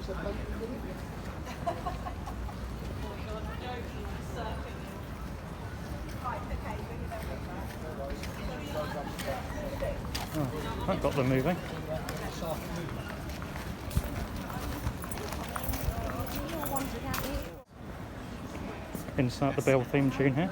Oh, that got them moving. Insert the Bill theme tune here.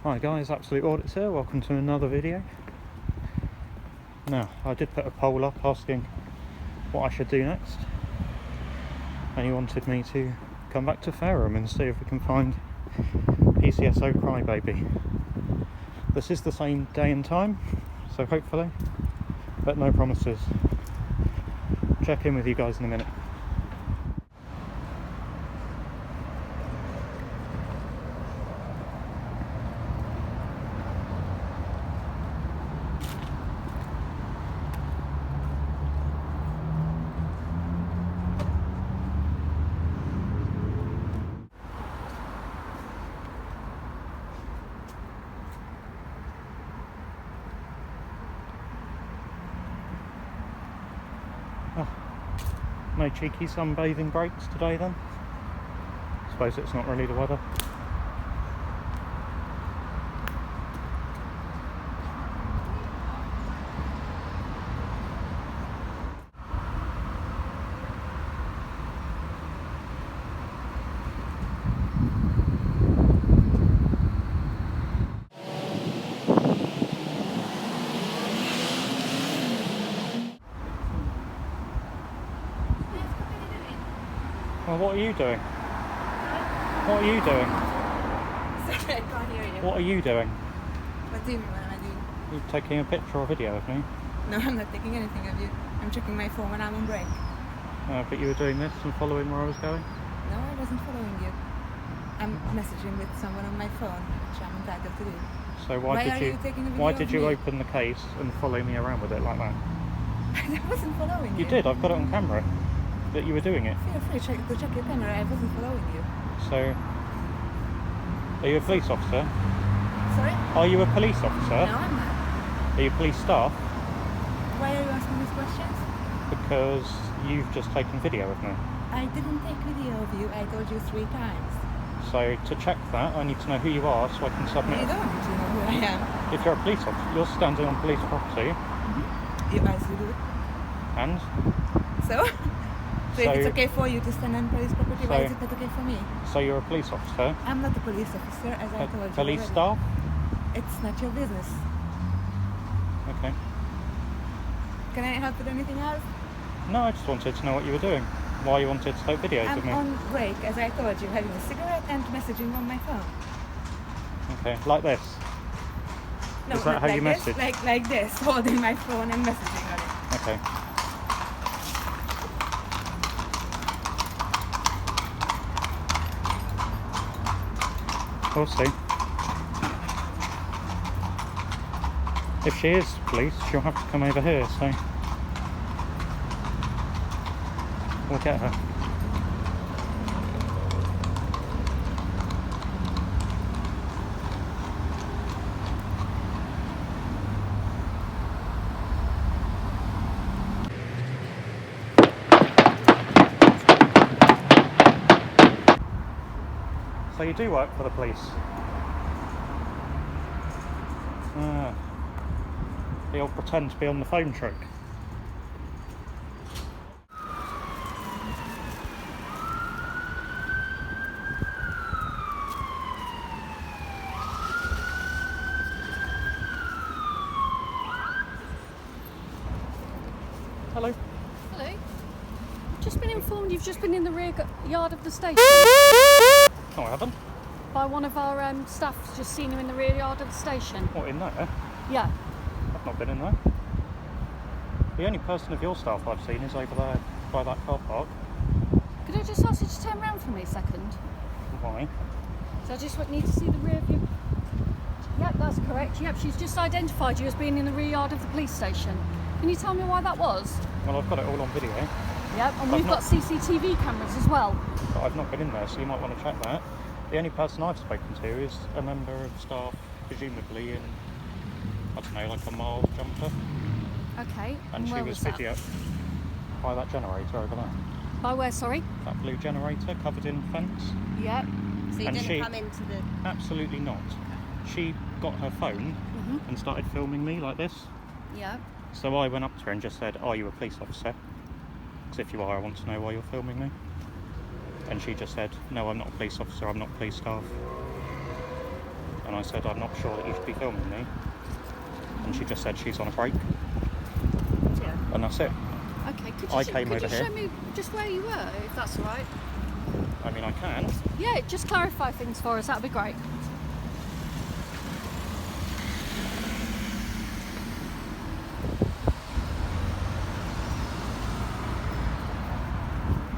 Hi guys, Absolute Audits here, welcome to another video. Now, I did put a poll up asking what I should do next, and he wanted me to come back to Fareham and see if we can find PCSO Crybaby. This is the same day and time, so hopefully, but no promises. Check in with you guys in a minute. Oh, no cheeky sunbathing breaks today then? Suppose it's not really the weather. Well, what are you doing? What are you doing? Sorry, I can't hear you. What are you doing? What do you mean, what am I doing? You're taking a picture or video of me? No, I'm not taking anything of you. I'm checking my phone when I'm on break. But you were doing this and following where I was going? No, I wasn't following you. I'm messaging with someone on my phone, which I'm entitled to do. So why did you open the case and follow me around with it like that? I wasn't following you. You did, I've got it on camera that you were doing it. Feel free to check your camera, I wasn't following you. So, are you a police officer? Sorry? Are you a police officer? No, I'm not. Are you police staff? Why are you asking these questions? Because you've just taken video of me. I didn't take video of you, I told you 3 times. So to check that, I need to know who you are so I can submit. You don't need to know who I am. If you're a police officer, you're standing on police property. You guys do. And? So if it's okay for you to stand on police property, why is it not okay for me? So you're a police officer? I'm not a police officer, as I told you. Police already. staff? It's not your business. Okay. Can I help with anything else? No, I just wanted to know what you were doing. Why you wanted to take videos of me. I'm on break, as I told you, having a cigarette and messaging on my phone. Okay, like this? No, is that not how like you this, message? like this, holding my phone and messaging on it. Okay. We'll see. If she is police, she'll have to come over here, so we'll get her. So you do work for the police? The old pretend to be on the phone trick. Hello. Hello. Just been informed you've just been in the rear yard of the station. No, I haven't. By one of our staff's just seen you in the rear yard of the station. What, in there? Yeah. I've not been in there. The only person of your staff I've seen is over there by that car park. Could I just ask you to turn around for me a second? Why? So I just need to see the rear view. Yep, that's correct. Yep, she's just identified you as being in the rear yard of the police station. Can you tell me why that was? Well, I've got it all on video. Yep, and I've we've got not- CCTV cameras as well. But I've not been in there, so you might want to check that. The only person I've spoken to is a member of staff, presumably in, I don't know, like a mile jumper. Okay, And she where was that? video by that generator over there. By where, sorry? That blue generator covered in fence. Yep. So you And didn't she- come into the... Absolutely not. She got her phone and started filming me like this. Yep. So I went up to her and just said, "Are you a police officer? Because if you are, I want to know why you're filming me." And she just said, "No, I'm not a police officer, I'm not police staff." And I said, "I'm not sure that you should be filming me." And she just said she's on a break. Yeah. And that's it. Okay, could I you, came could over you here. show me just where you were, if that's all right? I mean, I can. Yeah, just clarify things for us, that'd be great.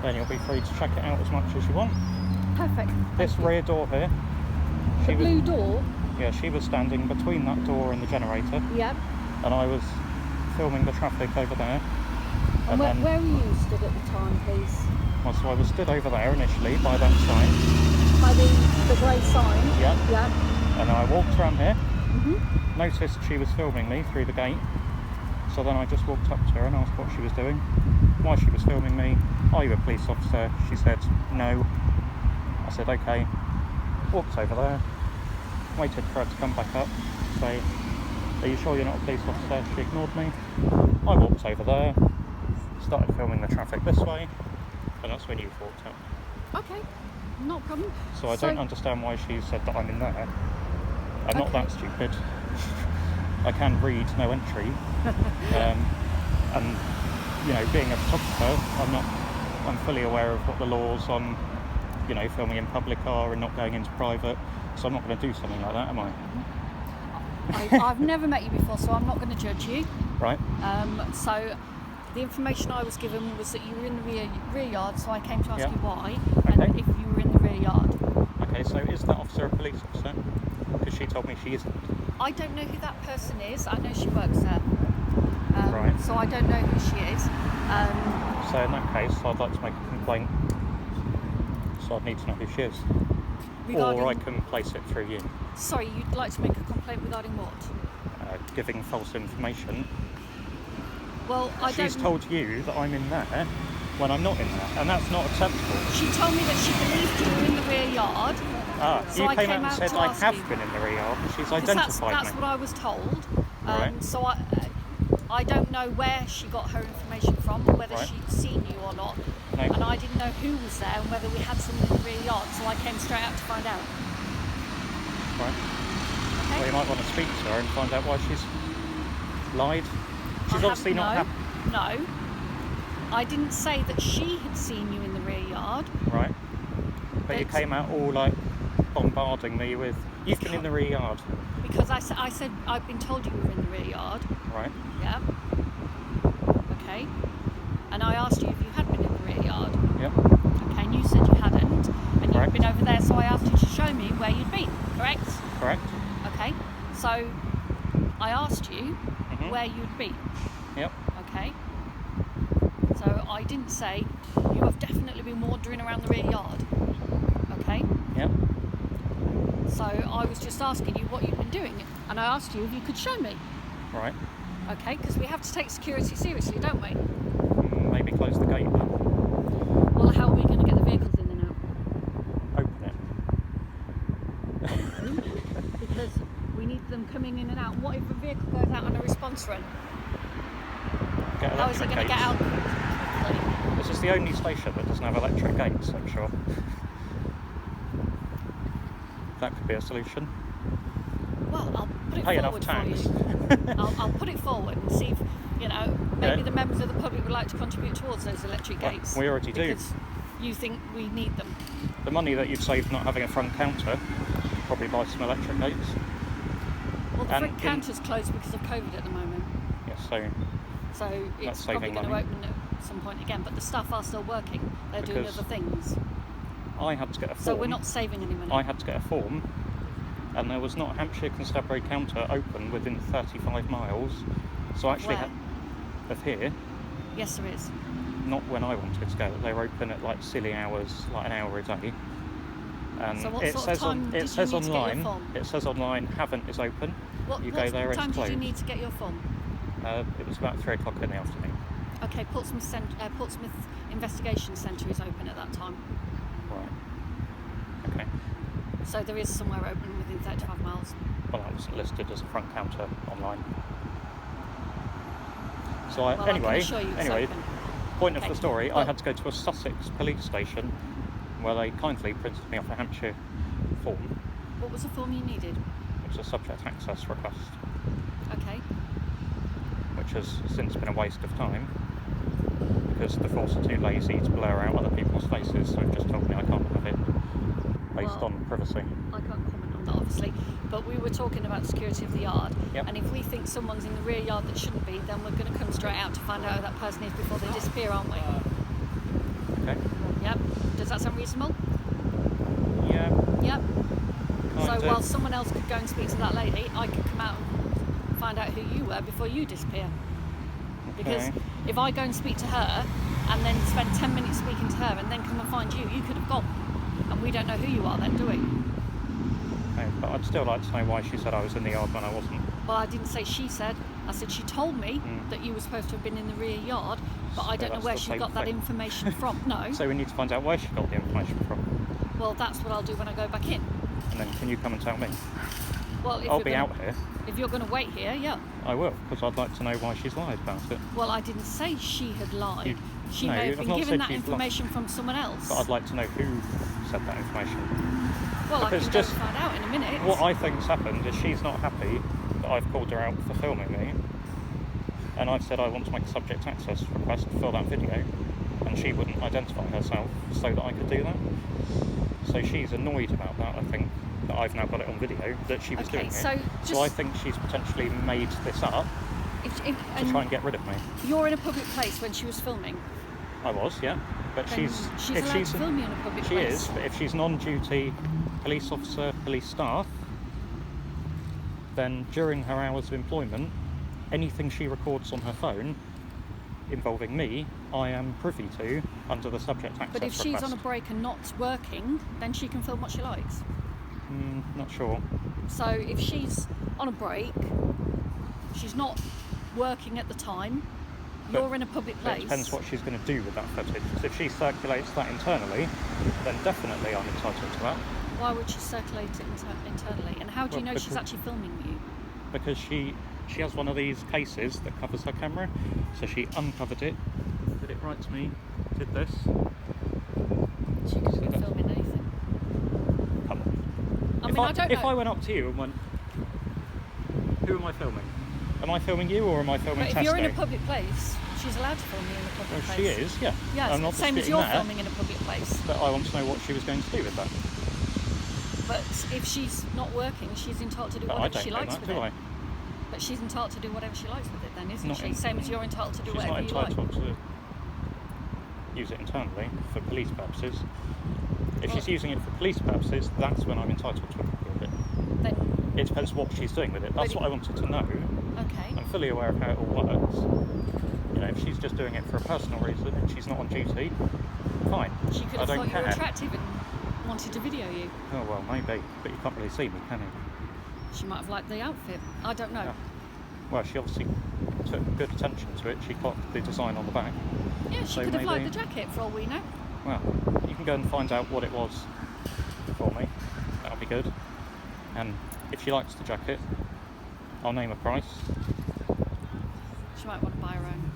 Then you'll be free to check it out as much as you want. Perfect. This rear door here, The blue door? yeah, she was standing between that door and the generator, Yep. and I was filming the traffic over there. And where were you stood at the time, please? Well, so I was stood over there initially by that sign, By the grey sign? yeah, Yep. and I walked around here, noticed she was filming me through the gate, so then I just walked up to her and asked what she was doing, why she was filming me. "Are you a police officer?" She said, "No." I said, "Okay." Walked over there, waited for her to come back up, say, "Are you sure you're not a police officer?" She ignored me. I walked over there, started filming the traffic this way, and that's when you walked out. Okay, not a problem. So I don't understand why she said that I'm in there. I'm not Okay. that stupid. I can read no entry. And, you know, being a photographer, I'm fully aware of what the laws on, you know, filming in public are and not going into private. So I'm not going to do something like that, am I? I've never met you before, so I'm not going to judge you. Right? So the information I was given was that you were in the rear yard, so I came to ask Yeah. you why, Okay. and if you were in the rear yard. Okay, so is that officer a police officer? Because she told me she isn't. I don't know who that person is. I know she works there. Right. So I don't know who she is. So in that case, I'd like to make a complaint. So I'd need to know who she is. Regarding, Or I can place it through you. Sorry, you'd like to make a complaint regarding what? Giving false information. Well, I She's don't. told you that I'm in there when I'm not in there, and that's not acceptable. She told me that she believed you were in the rear yard. So I you came came out and out said to I ask have you. been in the rear yard, and she's Because identified that's me. what I was told. Right. So I don't know where she got her information from, whether Right. she'd seen you or not. No. And I didn't know who was there and whether we had someone in the rear yard, so I came straight out to find out. Right. Okay? Well, you might want to speak to her and find out why she's lied. She's obviously not happy. No. I didn't say that she had seen you in the rear yard. Right. But you But- came out all like bombarding me with, "You've been in the rear yard." Because I said I've been told you were in the rear yard. Right. Yeah. Okay. And I asked you if you had been in the rear yard. Yep. Okay, and you said you hadn't. And you'd Correct. been over there, so I asked you to show me where you'd been, correct? Correct. Okay. So I asked you Mhm. where you'd been. Yep. Okay. So I didn't say you have definitely been wandering around the rear yard. Okay. Yep. So I was just asking you what you've been doing, and I asked you if you could show me. Right. Okay, because we have to take security seriously, don't we? Maybe close the gate then. Well, how are we going to get the vehicles in and out? Open it. Because we need them coming in and out. What if a vehicle goes out on a response run? Get How is it electric going to get gates. out quickly? This is the only station that doesn't have electric gates, I'm sure. That could be a solution. Well, I'll put it Pay enough forward for tax. you. I'll put it forward and see if, maybe Yeah. the members of the public would like to contribute towards those electric Well, gates. we already do. Because you think we need them. The money that you've saved not having a front counter, probably buy some electric gates. Well, the And front counter's closed because of COVID at the moment. Yes, so So That's it's probably saving going to money. open at some point again. But the staff are still working. They're doing Because other things. I had to get a form. So we're not saving any money. I had to get a form, and there was not a Hampshire Constabulary counter open within 35 miles. So I actually Where? had of here. Yes, there is. not when I wanted to go. They were open at like silly hours, like an hour a day. And So what it sort of says time on did it you says need to get your online. form? It says online Haven't is open. What You go there, it's time closed. did you need to get your form? It was about 3 o'clock in the afternoon. Okay, Portsmouth Investigation Centre is open at that time. Right. Okay. So there is somewhere open within 35 miles. Well, that wasn't listed as a front counter online. So Well, I can anyway, assure you it's open. point Okay. of the story, I Well- had to go to a Sussex police station where they kindly printed me off a Hampshire form, What was the form you needed? which is a subject access request, Okay. which has since been a waste of time because the force are too lazy to blur out other people's faces, so they've just told me I can't have it based Well- on privacy. I can't comment on that, obviously, but we were talking about the security of the yard, Yep. and if we think someone's in the rear yard that shouldn't be, then we're going to come straight out to find out who that person is before they disappear, aren't we? Okay. Yep. Does that sound reasonable? Yeah. Yep. So Kinda. while someone else could go and speak to that lady, I could come out and find out who you were before you disappear. Because Okay. if I go and speak to her and then spend 10 minutes speaking to her and then come and find you, you could have gone. And we don't know who you are then, do we? Okay, but I'd still like to know why she said I was in the yard when I wasn't. Well, I didn't say she said. I said she told me that you were supposed to have been in the rear yard, but I So don't know that's where the she same got that thing. information from. No. So we need to find out where she got the information from, Well, that's what I'll do when I go back in. and then can you come and tell me? Well, if I'll you're be gonna, out here. If you're going to wait here, yeah. I will, because I'd like to know why she's lied about it. Well, I didn't say she had lied. She no, may have I've been not given said that she's lied. information from someone else. But I'd like to know who said that information. Well, I because can go just- find out in a minute. What I think's happened is she's not happy that I've called her out for filming me, and I've said I want to make a subject access request for that video, and she wouldn't identify herself so that I could do that. So she's annoyed about that, I think, that I've now got it on video that she was Okay, doing it. so just- I think she's potentially made this up to try and get rid of me. You're in a public place when she was filming. I was, yeah. But Then she's allowed to film you in a public she place. is, but if she's an on-duty police officer, police staff, then during her hours of employment, anything she records on her phone involving me, I am privy to under the subject access But if she's request. on a break and not working, then she can film what she likes. Not sure. So if she's on a break, she's not working at the time, But you're in a public It place. depends what she's going to do with that footage. 'Cause if she circulates that internally, then definitely I'm entitled to that. Why would she circulate it internally? And how do you Well, know she's because- actually filming you? Because she has one of these cases that covers her camera, so she uncovered it, did it right to me, did this. She could be that- filming anything. Come on. I if mean, I don't if know. I went up to you and went, who am I filming? Am I filming you or am I filming But if Tesco? you're in a public place, she's allowed to film you in a public Well, place. she is, yeah. Yeah, I'm not same as disputing you're that, filming in a public place. but I want to know what she was going to do with that. But if she's not working, she's entitled to do But I whatever don't she know likes that, with do it. I? But she's entitled to do whatever she likes with it then, isn't Not she? in- Same as you're entitled to do She's whatever not you like. entitled to use it internally for police purposes. If Well- she's using it for police purposes, that's when I'm entitled to a copy of it. Then, It depends what she's doing with it. That's But what I wanted to know. okay. I'm fully aware of how it all works. You know, if she's just doing it for a personal reason and she's not on duty, fine. She could I have don't thought you care. were attractive and wanted to video you. Oh well, maybe, but you can't really see me, can you? She might have liked the outfit. I don't know. Yeah. Well, she obviously took good attention to it. She clocked the design on the back. Yeah, she So could have liked maybe- the jacket for all we know. Well, you can go and find out what it was for me. That'll be good. And if she likes the jacket, I'll name a price. She might want to buy her own.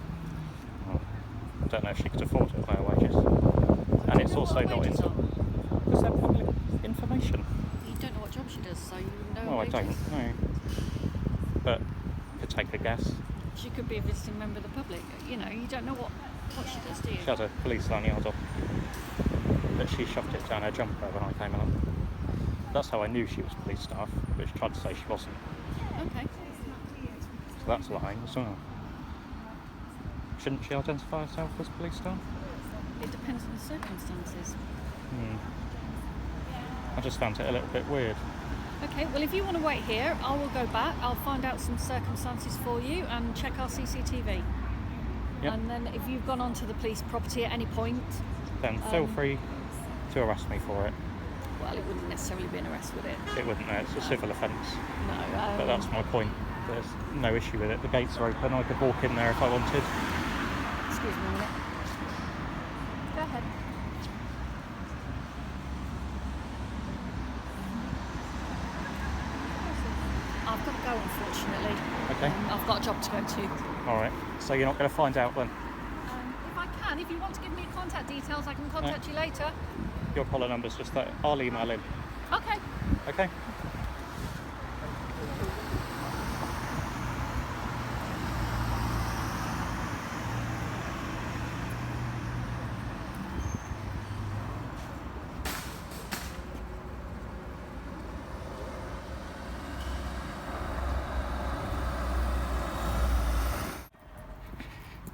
Well, I don't know if she could afford it by her wages. And Do it's you know also what her not wages into are? because they're public information. You don't know what job she does, so you know Well, I wages. don't know. But could take a guess. She could be a visiting member of the public. You know, you don't know what she does, do you? She had a police lanyard on, but she shoved it down her jumper when I came along. That's how I knew she was police staff, but she tried to say she wasn't. Okay. So that's lying as well. Shouldn't she identify herself as police staff? It depends on the circumstances. I just found it a little bit weird. Okay, well, if you want to wait here, I will go back. I'll find out some circumstances for you and check our CCTV. Yep. And then if you've gone onto the police property at any point, Then feel free to arrest me for it. well, it wouldn't necessarily be an arrest, would it? It wouldn't, no, it's a civil offence. No. But that's my point. There's no issue with it. The gates are open. I could walk in there if I wanted. Excuse me a minute. Go ahead. I've got to go, unfortunately. Okay. I've got a job to go to. All right. So you're not going to find out then? If I can, if you want to give me contact details, I can contact you later. Your collar number's just that. I'll email him. Okay. Okay.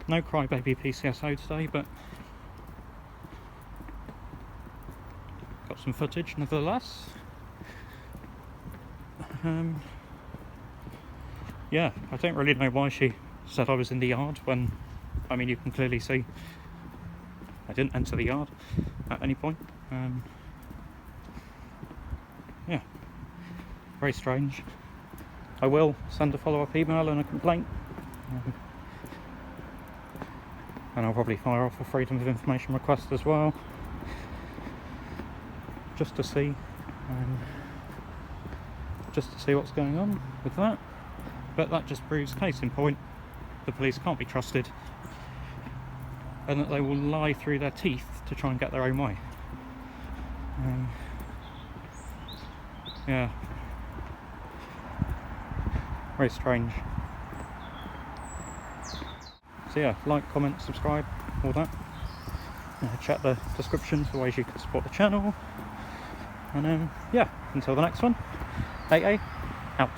No crybaby PCSO today, but got some footage nevertheless. Yeah, I don't really know why she said I was in the yard when, I mean, you can clearly see I didn't enter the yard at any point. Yeah, very strange. I will send a follow-up email and a complaint. And I'll probably fire off a freedom of information request as well, just to see what's going on with that. But that just proves, case in point, the police can't be trusted, and that they will lie through their teeth to try and get their own way. Yeah, very strange. So yeah, like, comment, subscribe, all that. Check the description for ways you can support the channel. And yeah, until the next one, AA out.